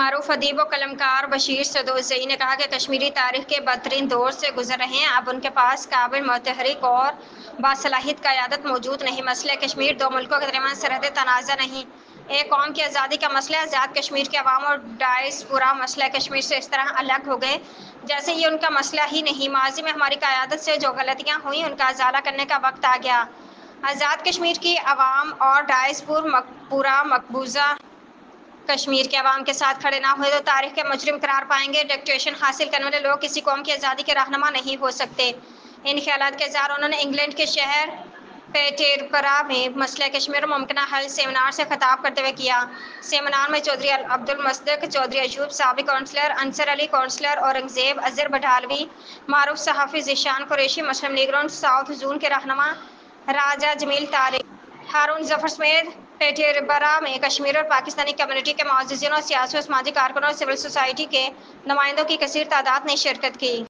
معروف ادیب و قلمکار بشیر سدوزئی نے کہا کہ کشمیری تاریخ کے بدترین دور سے گزر رہے ہیں۔ اب ان کے پاس قابل متحرک اور باصلاحیت قیادت موجود نہیں۔ مسئلہ کشمیر دو ملکوں کے درمیان سرحدی تنازع نہیں، ایک قوم کی آزادی کا مسئلہ ہے۔ آزاد کشمیر کے عوام اور ڈائسپورا مسئلہ کشمیر سے اس طرح الگ ہو گئے جیسے یہ ان کا مسئلہ ہی نہیں۔ ماضی میں ہماری قیادت سے جو غلطیاں ہوئیں ان کا ازالہ کرنے کا وقت آ گیا۔ آزاد کشمیر کی عوام اور ڈائسپورا مقبوضہ کشمیر کے عوام کے ساتھ کھڑے نہ ہوئے تو تاریخ کے مجرم قرار پائیں گے۔ ڈکٹیشن حاصل کرنے والے لوگ کسی قوم کی آزادی کے رہنما نہیں ہو سکتے۔ ان خیالات کا اظہار انہوں نے انگلینڈ کے شہر پیٹربرا میں مسئلہ کشمیر اور ممکنہ حل سیمینار سے خطاب کرتے ہوئے کیا۔ سیمینار میں چودھری عبدالمصدق چودھری ایوب، سابق کونسلر انصر علی، کونسلر اورنگزیب، اظہر بٹالوی، معروف صحافی ذیشان قریشی، مسلم لیگ ن ساؤتھ زون کے رہنما راجہ جمیل طارق، ہارون ظفر سمیت پیٹربرا میں کشمیر اور پاکستانی کمیونٹی کے معززین اور سیاسی و سماجی کارکنوں اور سول سوسائٹی کے نمائندوں کی کثیر تعداد نے شرکت کی۔